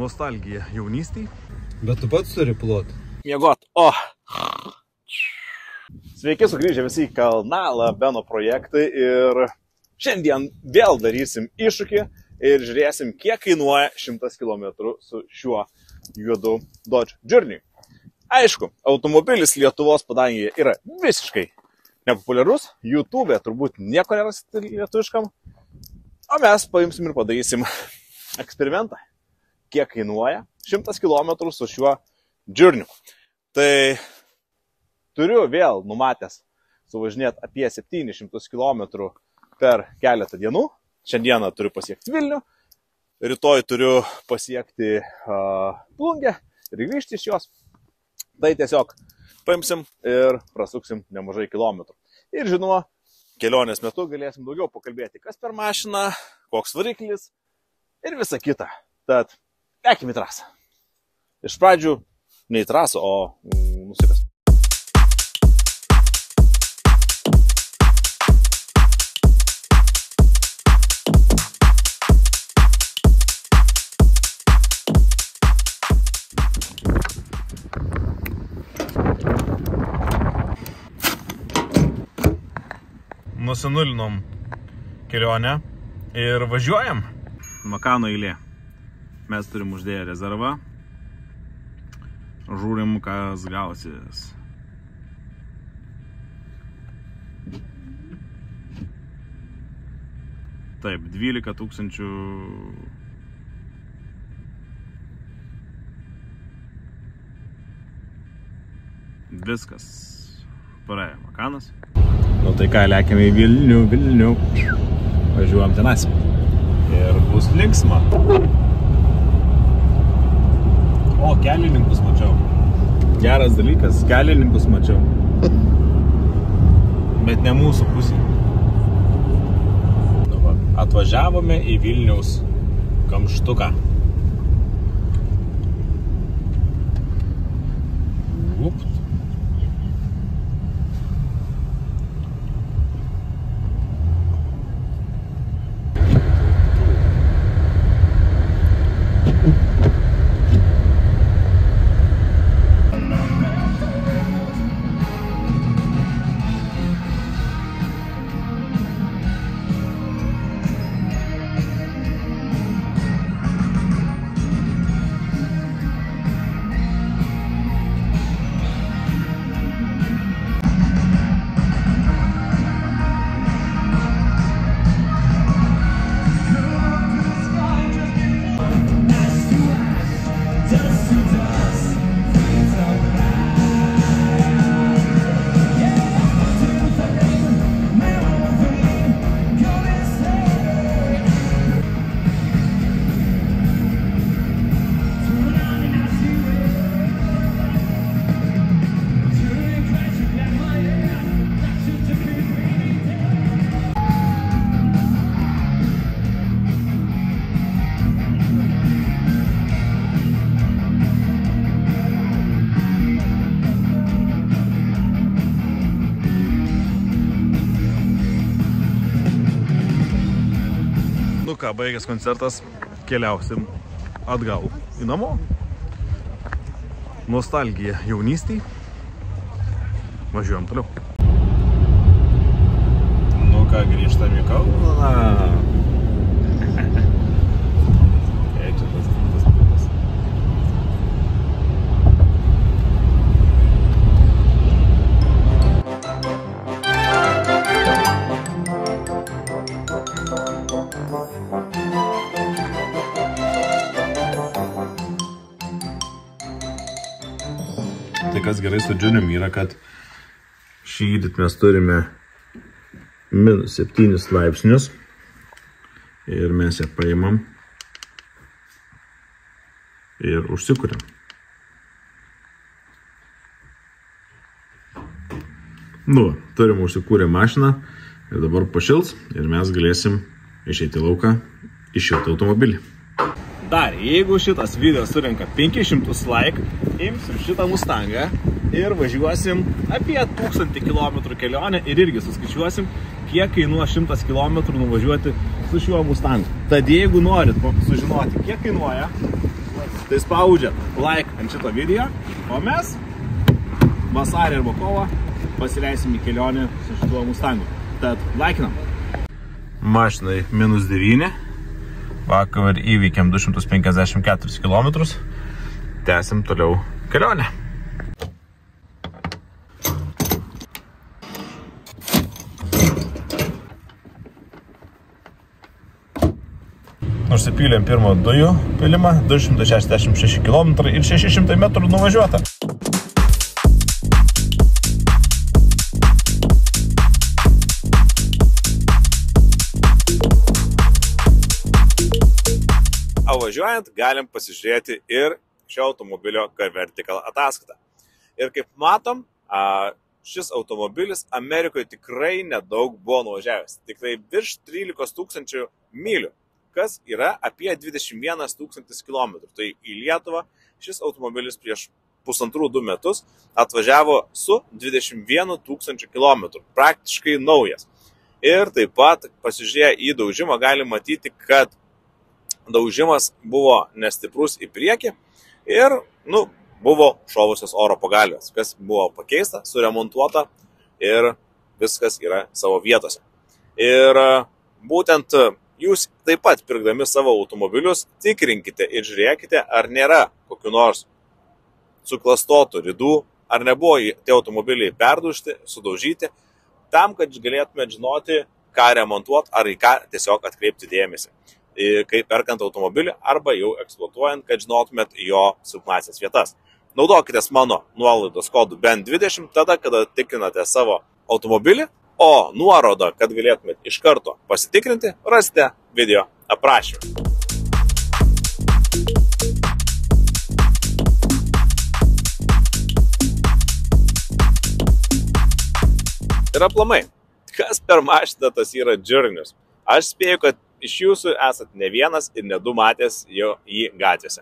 Nostalgija jaunystėj. Bet tu pats turi plot. Miegot. O. Sveiki sugrįžę visi į kanalą Beno projektai ir šiandien vėl darysim iššūkį ir žiūrėsim, kiek kainuoja 100 km su šiuo juodu Dodge Journey. Aišku, automobilis Lietuvos padangėje yra visiškai nepopuliarus, YouTube turbūt nieko nerasite lietuviškam, o mes paimsim ir padarysim eksperimentą, kiek kainuoja 100 km su šiuo Journey. Tai turiu vėl numatęs suvažinėti apie 700 km per keletą dienų. Šiandieną turiu pasiekti Vilnių, rytoj turiu pasiekti Plungę ir grįžti iš jos. Tai tiesiog paimsim ir prasuksim nemažai kilometrų. Ir žinoma, kelionės metu galėsim daugiau pakalbėti, kas per mašiną, koks variklis ir visa kita. Tad lekim į trasą. Iš pradžių ne į trasą, o nusives. Nusinulinom kelionę ir važiuojam. Makano eilė. Mes turim uždėję rezervą. Žiūrim, kas gausis. Taip, 12 000. Viskas. Praėjo Makanas. Nu tai ką, lekiame į Vilnių. Važiuojam tenas. Ir bus linksma. O, kelininkus mačiau. Geras dalykas, kelininkus mačiau. Bet ne mūsų pusė. Nu, va, atvažiavome į Vilniaus kamštuką. Upt. Nu ką, baigęs koncertas, keliausim atgal į namo. Nostalgija jaunystėj. Važiuojam toliau. Nu ką, grįžtam į Kauną. Tai kas gerai su Journey yra, kad šįryt mes turime -7 laipsnius ir mes ją paimam ir užsikuriam. Nu, turim užsikūrę mašiną ir dabar pašils ir mes galėsim išeiti į lauką, išjauti automobilį. Dar, jeigu šitas video surenka 500 like, imsim šitą Mustangą ir važiuosim apie 1000 km kelionę ir irgi suskaičiuosim, kiek kainuoja 100 km nuvažiuoti su šiuo Mustangu. Tad jeigu norit sužinoti, kiek kainuoja tai spaudžiat like ant šito video, o mes vasarį arba kovą pasileisim į kelionę su šituo Mustangu. Tad laikinam. Mašinai -9. Vakar įveikėm 254 km. Tęsim toliau kelionę. Užsipylėm pirmo dujų pilimą, 266 km ir 600 metrų nuvažiuota. O važiuojant galim pasižiūrėti ir šio automobilio Car Vertical ataskaitą. Ir kaip matom, šis automobilis Amerikoje tikrai nedaug buvo nuvažiavęs. Tikrai virš 13 000 mylių, kas yra apie 21 000 km. Tai į Lietuvą šis automobilis prieš 1,5–2 metus atvažiavo su 21 000 km, praktiškai naujas. Ir taip pat pasižiūrėję į daužimą galim matyti, kad daužimas buvo nestiprus į priekį ir, buvo šovusios oro pagalvės, kas buvo pakeista, suremontuota ir viskas yra savo vietose. Ir būtent jūs taip pat pirkdami savo automobilius tikrinkite ir žiūrėkite, ar nėra kokių nors suklastotų ridų, ar nebuvo tie automobiliai perdužti, sudaužyti, tam, kad galėtumėte žinoti, ką remontuoti ar į ką tiesiog atkreipti dėmesį, kai perkant automobilį arba jau eksploatuojant, kad žinotumėt jo silpnąsias vietas. Naudokitės mano nuolaidos kodu BEN20 tada, kada tikrinate savo automobilį, o nuorodą, kad galėtumėt iš karto pasitikrinti, rasite video aprašymą. Ir aplamai, kas per mašiną tas yra Journey? Aš spėju, kad iš jūsų esat ne vienas ir ne du matęs jo jį gatvėse.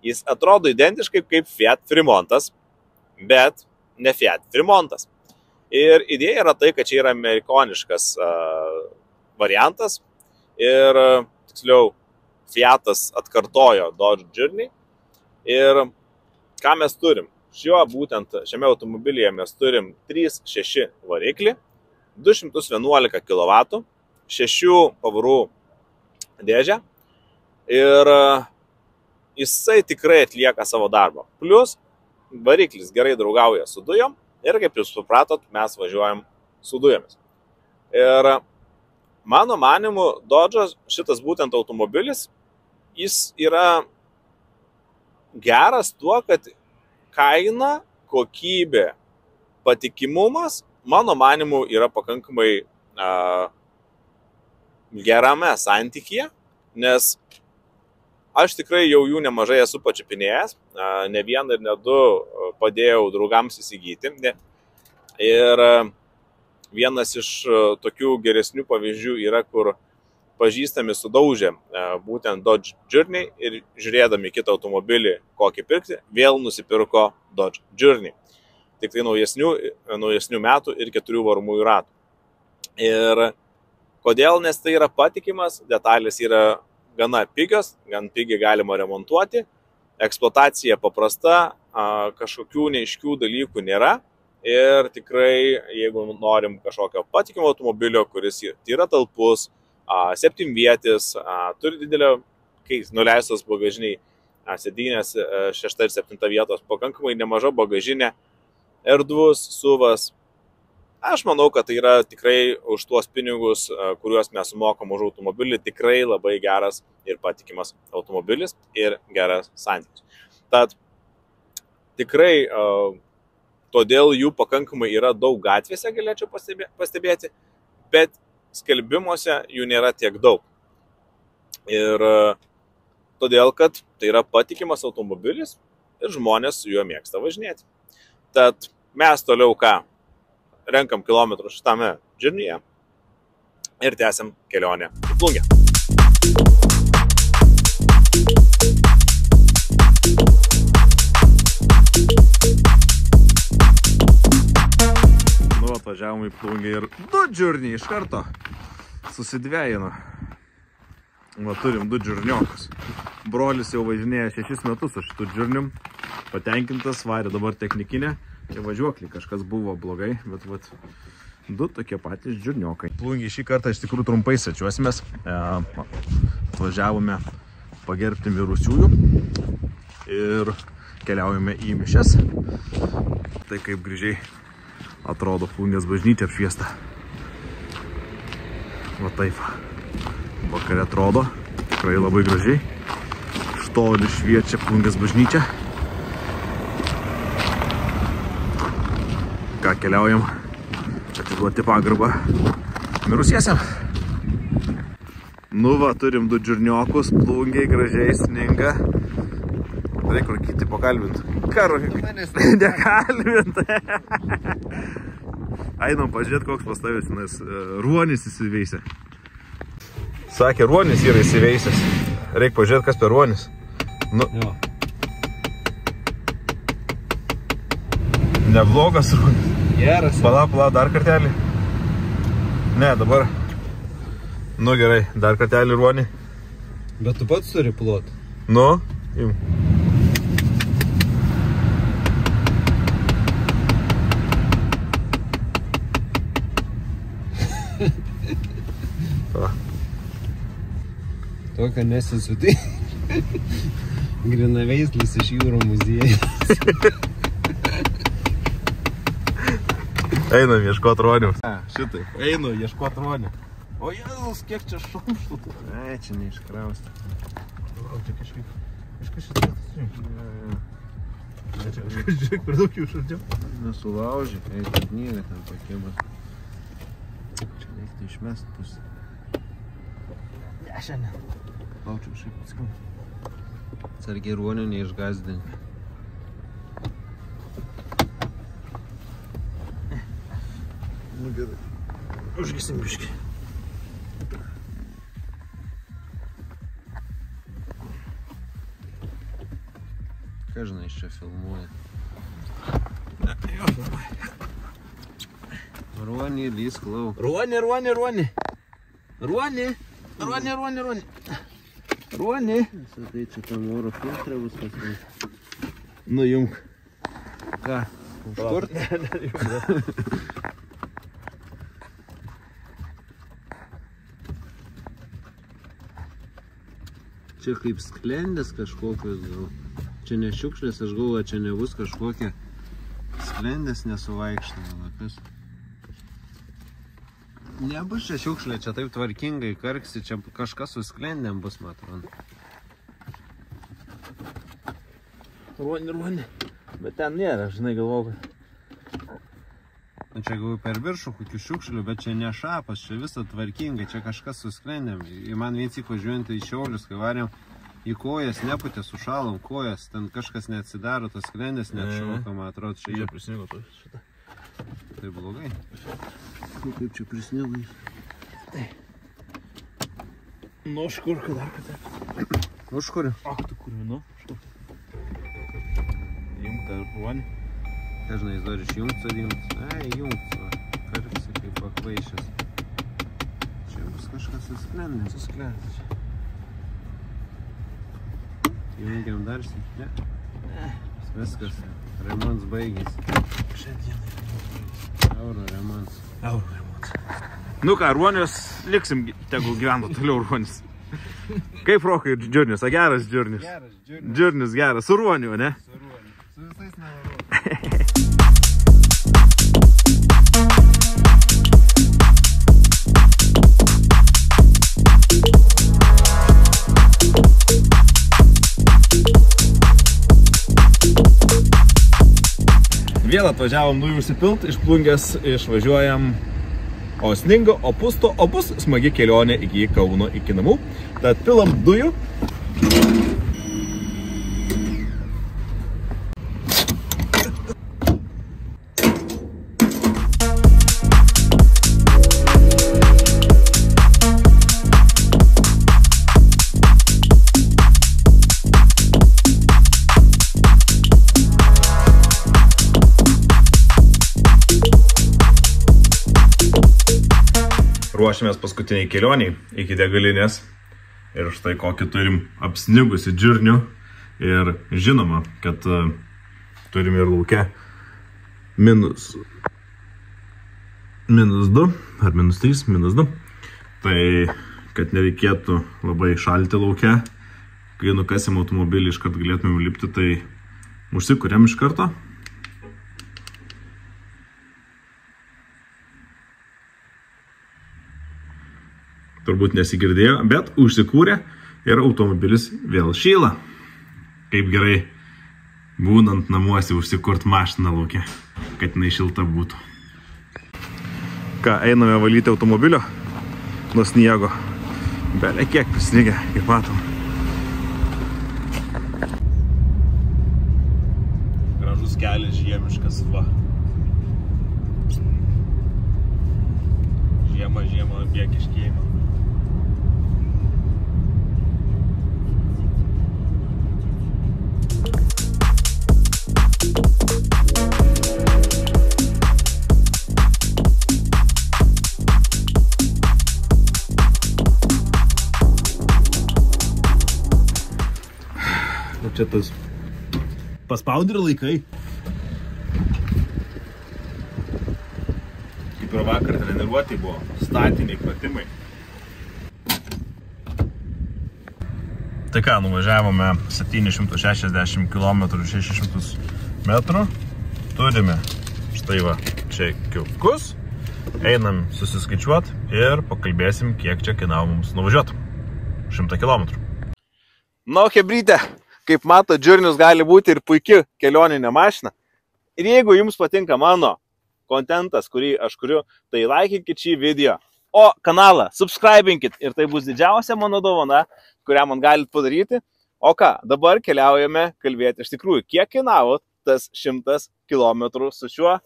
Jis atrodo identiškai kaip Fiat Fremontas, bet ne Fiat Fremontas. Ir idėja yra tai, kad čia yra amerikoniškas variantas ir, tiksliau, Fiatas atkartojo Dodge Journey. Ir ką mes turim? Šiame automobilyje mes turim 3.6 variklį, 211 kW, 6 pavarų dėžę ir jisai tikrai atlieka savo darbą. Plus variklis gerai draugauja su dujom. Ir kaip jūs supratot, mes važiuojam su dujomis. Ir mano manimu, Dodge'as, šitas būtent automobilis, jis yra geras tuo, kad kaina, kokybė, patikimumas, mano manimu, yra pakankamai gerame santykyje, nes aš tikrai jau jų nemažai esu pačiupinėjęs, ne vieną ir ne du padėjau draugams įsigyti. Ir vienas iš tokių geresnių pavyzdžių yra, kur pažįstami sudaužė būtent Dodge Journey ir žiūrėdami kitą automobilį, kokį pirkti, vėl nusipirko Dodge Journey. Tik tai naujesnių metų ir 4 varomųjų ratų. Ir kodėl? Nes tai yra patikimas, detalės yra gana pigios, gan pigiai galima remontuoti, eksploatacija paprasta, kažkokių neaiškių dalykų nėra ir tikrai, jeigu norim kažkokio patikimo automobilio, kuris yra talpus, 7-vietis, turi didelio, kai nuleistos bagažiniai sėdynės 6 ir 7 vietos, pakankamai nemaža bagažinė, erdvus, suvas. Aš manau, kad tai yra tikrai už tuos pinigus, kuriuos mes sumokam už automobilį, tikrai labai geras ir patikimas automobilis ir geras santykis. Tad tikrai todėl jų pakankamai yra daug gatvėse, galėčiau pastebėti, bet skelbimuose jų nėra tiek daug. Ir todėl, kad tai yra patikimas automobilis ir žmonės su juo mėgsta važinėti. Tad mes toliau ką? Renkam kilometrų šitame Journey'e ir tęsiam kelionę į Plungę. Atvažiavom į Plungę ir 2 Journey iš karto susidvejino. Turim 2 džiurniokus. brolis jau važinėja 6 metus su šitų džirnium. Patenkintas, varė dabar technikinė. Tai važiuoklį kažkas buvo blogai, bet vat, du tokie patys džirniokai. Plungėje šį kartą iš tikrųjų trumpai svečiuosimės. Atvažiavome pagerbti mirusiųjų ir keliaujame į mišias. Tai kaip gražiai atrodo Plungės bažnyčia apšviesta. Va taip. Vakare atrodo tikrai labai gražiai. Iš toli šviečia Plungės bažnyčia. Ką keliaujam atiduoti pagarbą mirusiesiam. Nu va, turim du džirniokus, Plungėj gražiai sninga. Reikia kiti pakalbint. Karo, nekalbint. Einam pažiūrėt, koks pastavęs, nes ruonis įsiveisė. Sakė, ruonis yra įsiveisęs. Reikia pažiūrėt, kas per ruonis. Nu. Jo. Neblogas ruonis. Geras. Pala, dar kartelį. Ne, dabar. Nu gerai, dar kartelį ruonį. Bet tu pats turi plot. Nu, im. Tokio nesisutai. Grinaveislis iš jūrų muziejus. Einam ieškot ruonių. Šitai, einu ieškot ruonių. O Jėzus, kiek čia šumštų. Ai, čia neiškraustė. O, čia kažkas šitą susirinko. Čia kažkas, žiūrėk, per daug jų šardžiau. Nesulaužė, eik knyga ten pakėbas. Čia reiktų išmest pusę. Ne, šiandien. Laučiau šiaip atskau. Sargiai ruonių neišgazdinti. Nu gerai. Užgysim biškį. Ką žinai, iš čia filmuoja? Jo, filmuoja. Ruonį, lysk lauk. Ruonį. Ruonį. Sakai, čia tam oro filtrą bus pasveik. Nujunk. Ką? Užkurt? Čia kaip sklendės kažkokios gal. Čia ne šiukšlės, aš galvoju, čia nebus kažkokia sklendės nesuvaikštama. Kas? Nebus čia šiukšlė, čia taip tvarkingai karksi, čia kažkas su sklendėm bus, matau. Ruonį. Bet ten nėra, žinai, galvoju. Čia galvoju per viršų kokių šiukšlių, bet čia ne šapas, čia visą tvarkingai, čia kažkas su sklendėm. Man viensyk važiuojant į Šiaulius, kai varėm į kojas, neputė, sušalom kojas, ten kažkas neatsidaro, tas sklendės neatšauka, man atrodo, čia Čia prisnigo to šitą. Tai blogai. Kaip čia prisnigo jis? Nu, už kur, dar kartą. Už kur? Ach, tu kur, nu, štai. Junk tą ruonį. Ką žinai, jis dar išjungts ar jungts? Ai, jungts, va. Karksi kaip pakvaišęs. Čia bus kažkas susklendęs. Susklendęs. Jungiam dar šį? Ne. Viskas. Remonts baigėsi. Šiandien. Euro remonts. Nu ką, ruonius liksim, tegul gyveno toliau ruonis. Kaip Rokai džirnis, a geras džirnis? Geras džirnis. Džirnis geras, su ruoniu, ne? Su ruoniu. Su visais nevaru. Vėl atvažiavom dujų užsipilt, iš Plungės išvažiuojam, o sninga, o pusto, o bus smagi kelionė iki Kauno, iki namų. Tad pilam dujų. Ruošiamės paskutiniai kelioniai iki degalinės Ir štai kokį turim apsnigusi džirnių. Ir žinoma, kad turim ir lauke minus 2 ar minus 3, minus 2. Tai, kad nereikėtų labai šalti lauke, kai nukasim automobilį iškart galėtumėm lipti, tai užsikuriam iš karto. Turbūt nesigirdėjo, bet užsikūrė ir automobilis vėl šyla. Kaip gerai būnant namuose užsikurt mašiną lauke, kad jinai šilta būtų. Ką, einame valyti automobilio nuo sniego. Belė kiek prisnigę, kaip matom. Gražus kelias žiemiškas, va. Žiema, bėgiškėjimą. Čia tas paspaudi ir laikai. Kaip ir vakar treniruotė buvo, statiniai pratimai. Tai ką, nuvažiavome 760 km 600 metrų. Turime štai va, čekiukus. Einam susiskaičiuot ir pakalbėsim, kiek čia kainavo mums nuvažiuot. 100 km. Na, chebrytė. Kaip mato, džirnius gali būti ir puiki kelioninė mašina. Ir jeigu jums patinka mano kontentas, kurį aš kuriu, tai laikinkit šį video. O kanalą subscribinkit ir tai bus didžiausia mano dovana, kurią man galit padaryti. O ką, dabar keliaujame kalbėti iš tikrųjų, kiek kainavo tas 100 km su šiuo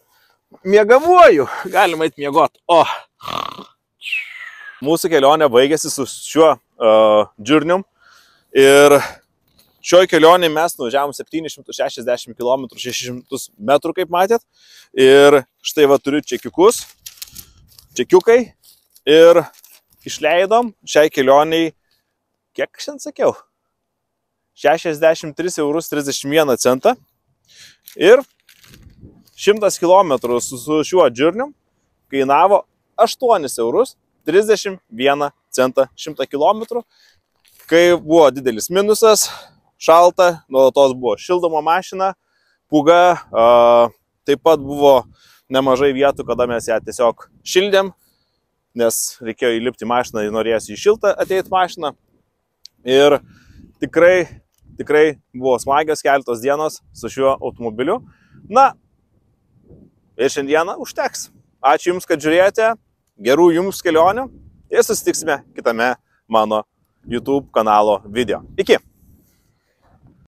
miegamuoju. Galima eit miegot. O, mūsų kelionė baigėsi su šiuo džirnium ir šioj kelionėje mes nuvažiavom 760 km 600 metrų, kaip matėt. Ir štai va turiu čekiukus. Čekiukai. Ir išleidom šiai kelioniai, kiek šiandien sakiau? 63 eurus 31 centą. Ir 100 km su šiuo džirnium kainavo 8 eurus 31 centą 100 km. Kai buvo didelis minusas, šalta, nuolatos buvo šildoma mašina, pūga, taip pat buvo nemažai vietų, kada mes ją tiesiog šildėm, nes reikėjo įlipti mašiną ir norėjosi į šiltą ateiti mašiną. Ir tikrai buvo smagios keletos dienos su šiuo automobiliu. Na, ir šiandieną užteks. Ačiū Jums, kad žiūrėjote, gerų Jums kelionių ir susitiksime kitame mano YouTube kanalo video. Iki!